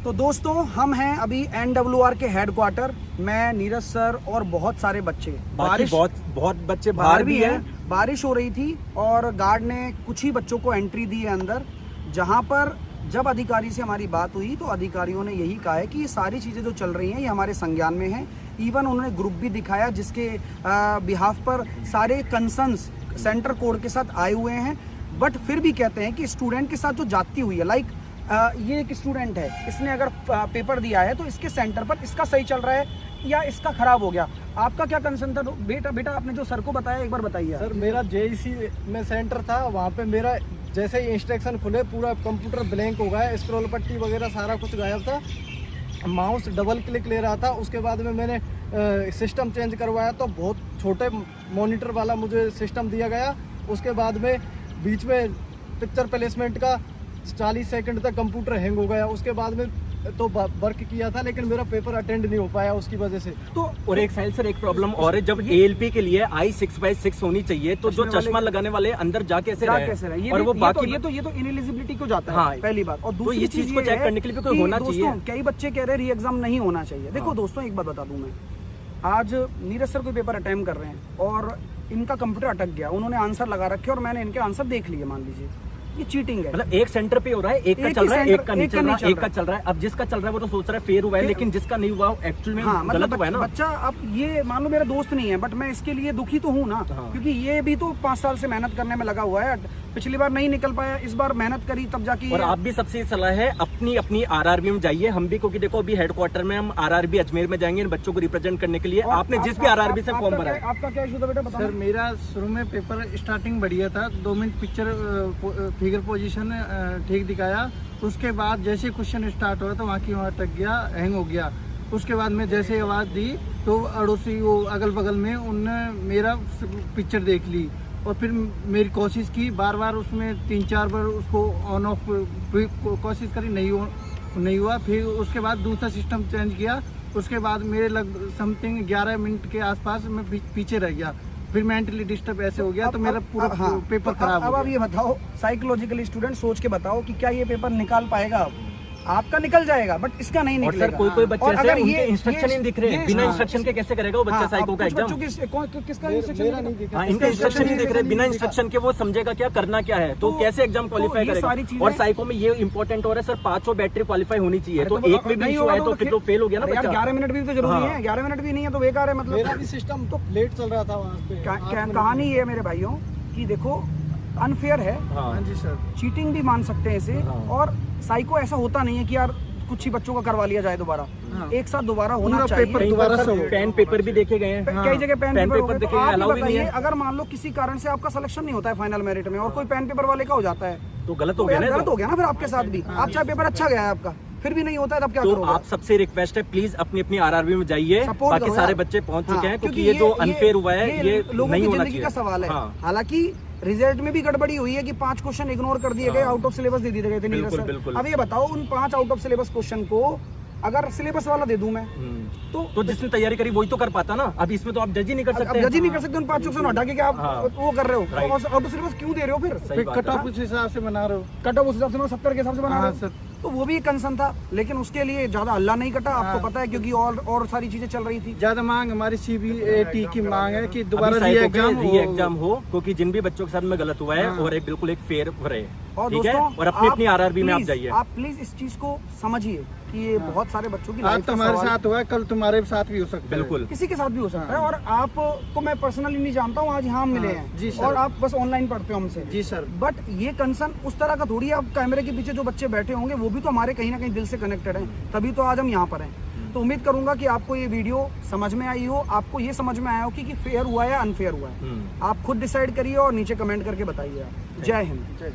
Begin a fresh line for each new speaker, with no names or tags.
तो दोस्तों हम हैं अभी NWR के हेडक्वार्टर। मैं, नीरज सर और बहुत सारे बच्चे, बारिश
बहुत बच्चे
बाहर भी हैं। बारिश हो रही थी और गार्ड ने कुछ ही बच्चों को एंट्री दी है अंदर। जहां पर जब अधिकारी से हमारी बात हुई तो अधिकारियों ने यही कहा है कि ये सारी चीज़ें जो चल रही हैं ये हमारे संज्ञान में हैं। इवन उन्होंने ग्रुप भी दिखाया जिसके बिहाफ पर सारे कंसर्न्स सेंटर कोड के साथ आए हुए हैं। बट फिर भी कहते हैं कि स्टूडेंट के साथ जो जाती हुई है, लाइक ये एक स्टूडेंट है, इसने अगर पेपर दिया है तो इसके सेंटर पर इसका सही चल रहा है या इसका खराब हो गया। आपका क्या कंसर्न था बेटा? आपने जो सर को बताया एक बार बताइए।
सर मेरा JEC में सेंटर था, वहाँ पे मेरा जैसे ही इंस्ट्रक्शन खुले पूरा कंप्यूटर ब्लैंक हो गया, स्क्रॉल पट्टी वगैरह सारा कुछ गायब था, माउस डबल क्लिक ले रहा था। उसके बाद में मैंने सिस्टम चेंज करवाया तो बहुत छोटे मॉनिटर वाला मुझे सिस्टम दिया गया। उसके बाद में बीच में पिक्चर प्लेसमेंट का 40 सेकंड तक कंप्यूटर हैंग हो गया। उसके बाद में तो वर्क किया था लेकिन मेरा पेपर अटेंड नहीं हो पाया उसकी वजह से।
तो और एक साइड सर एक प्रॉब्लम और है, जब ALP के लिए आई 6/6 होनी चाहिए तो जो चश्मा लगाने वाले अंदर जा कैसे रहे और वो बाकी
ये तो इनएलिजिबिलिटी को जाता है।
हाँ,
पहली बात। और दूसरी
तो ये चीज को चेक करने के लिए कोई होना चाहिए।
कई बच्चे कह रहे हैं री एग्जाम नहीं होना चाहिए। देखो दोस्तों एक बात बता दूं मैं, आज नीरज सर कोई पेपर अटेम्प्ट कर रहे हैं और इनका कंप्यूटर अटक गया, उन्होंने आंसर लगा रखे और मैंने इनके आंसर देख लिए, मान लीजिए ये चीटिंग है।
मतलब एक सेंटर पे हो रहा है, एक का चल रहा है, एक का नहीं चल रहा है, एक का चल रहा है। अब जिसका चल रहा है वो तो सोच रहा है फेयर हुआ है, लेकिन जिसका नहीं हुआ एक्चुअल में गलत हुआ है ना।
बच्चा अब ये मान लो मेरा दोस्त नहीं है बट मैं इसके लिए दुखी तो हूँ ना, क्योंकि ये भी तो 5 साल से मेहनत करने में लगा हुआ है। पिछली बार नहीं निकल पाया, इस बार मेहनत करी तब जाके।
और आप भी सबसे सलाह है अपनी RRB में जाइए। हम भी, क्योंकि देखो अभी हेडक्वार्टर में हम RRB अजमेर में जाएंगे इन बच्चों को रिप्रेजेंट करने के लिए। आपने जिस भी RRB से फॉर्म भरा है।
आपका क्या इशू था बेटा?
सर मेरा शुरू में पेपर स्टार्टिंग बढ़िया था, 2 मिनट पिक्चर फिगर पोजीशन ठीक दिखाया। उसके बाद जैसे क्वेश्चन स्टार्ट हुआ तो वहाँ की वहाँ अटक गया, हैंग हो गया। उसके बाद में जैसे आवाज़ दी तो अड़ोसी वो अगल बगल में उनने मेरा पिक्चर देख ली और फिर मेरी कोशिश की बार बार, उसमें 3-4 बार उसको ऑन ऑफ कोशिश करी, नहीं हुआ। फिर उसके बाद दूसरा सिस्टम चेंज किया। उसके बाद मेरे लगभग समथिंग 11 मिनट के आसपास मैं पीछे रह गया। फिर मेंटली डिस्टर्ब ऐसे हो गया तो मेरा पूरा पेपर खराब हो गया।
अब आप ये बताओ, साइकोलॉजिकली स्टूडेंट सोच के बताओ कि क्या ये पेपर निकाल पाएगा? आपका निकल जाएगा बट इसका नहीं निकलेगा।
और सर कोई बच्चे ऐसे उनके इंस्ट्रक्शन नहीं दिख रहे हैं, बिना इंस्ट्रक्शन के कैसे करेगा वो बच्चा साइको का एग्जाम?
किसका इंस्ट्रक्शन नहीं दिख रहा?
इनके इंस्ट्रक्शन नहीं दिख रहे, बिना इंस्ट्रक्शन के वो समझेगा क्या करना क्या है, तो कैसे एग्जाम क्वालिफाई करेगा? और साइको में ये इंपॉर्टेंट हो रहा है सर, 500 बैटरी क्वालिफाई होनी चाहिए, तो एक में भी इशू है तो फिर तो फेल हो गया ना बच्चा।
11 मिनट भी तो जरूरी है, 11 मिनट भी नहीं है तो बेकार है। मतलब
मेरा भी सिस्टम तो लेट चल रहा था वहाँ पे।
कहानी ये है मेरे भाइयों कि देखो अनफेयर है।
हाँ जी सर,
चीटिंग भी मान सकते हैं इसे। और साइको ऐसा होता नहीं है कि यार कुछ ही बच्चों का करवा लिया जाए दोबारा। एक साथ दोबारा होना चाहिए।
पेपर दोबारा से
पेन पेपर भी देखे गए हैं,
कई जगह पेन पेपर
देखे गए, अलाउ भी नहीं है।
अगर मान लो किसी कारण से आपका सिलेक्शन नहीं होता है फाइनल मेरिट में और कोई पेन पेपर वाले का हो जाता है
तो गलत हो गया ना।
गलत हो गया ना फिर आपके साथ भी। आप चाहे पेपर अच्छा गया है आपका, फिर भी नहीं होता है तब क्या करोगे?
आप सबसे रिक्वेस्ट है प्लीज अपनी RRB में जाइए। बाकी सारे बच्चे पहुंच चुके हैं, क्योंकि ये जो अनफेयर हुआ है ये नहीं होना चाहिए।
का सवाल है। हालांकि रिजल्ट में भी गड़बड़ी हुई है कि 5 क्वेश्चन इग्नोर कर दिए गए, आउट ऑफ सिलेबस दे दिए गए थे नीरज सर। अब ये बताओ उन 5 आउट ऑफ सिलेबस क्वेश्चन को अगर सिलेबस वाला दे दूं मैं तो
जिसने तैयारी करी वही तो कर पाता ना। अब इसमें तो आप जज ही नहीं कर सकते।
जज ही नहीं कर सकते उन 5 क्वेश्चन हटा के, क्या आप वो कर रहे हो? आउट ऑफ सिलेबस क्यों दे रहे हो? फिर
कट ऑफ उस हिसाब से बना रहे हो।
कट ऑफ उस हिसाब से 70 के हिसाब से बना रहे हो। तो वो भी एक कंसर्न था, लेकिन उसके लिए ज्यादा हल्ला नहीं कटा, आपको पता है, क्योंकि और सारी चीजें चल रही थी।
ज्यादा मांग हमारी CBAT की मांग है कि दोबारा री एग्जाम
हो, क्योंकि जिन भी बच्चों के साथ में गलत हुआ है और एक बिल्कुल एक फेयर रहे।
और
ठीक है, और अपनी RRB में आप जाइए।
आप प्लीज इस चीज को समझिए कि ये बहुत सारे बच्चों की
आज तुम्हारे साथ हुआ है, कल तुम्हारे साथ भी हो सकता है।
बिल्कुल
किसी के साथ भी हो सकता है। और आपको मैं पर्सनली नहीं जानता हूँ, आज यहाँ मिले हैं
जी सर,
और आप बस ऑनलाइन पढ़ते हो हमसे।
जी सर।
बट ये कंसर्न उस तरह का थोड़ी है। अब कैमरे के पीछे जो बच्चे बैठे होंगे वो भी तो हमारे कहीं ना कहीं दिल से कनेक्टेड हैं, तभी तो आज हम यहाँ पर हैं। तो उम्मीद करूंगा कि आपको ये वीडियो समझ में आई हो, आपको ये समझ में आया हो कि फेयर हुआ है या अनफेयर हुआ है। आप खुद डिसाइड करिए और नीचे कमेंट करके बताइए। जय हिंद।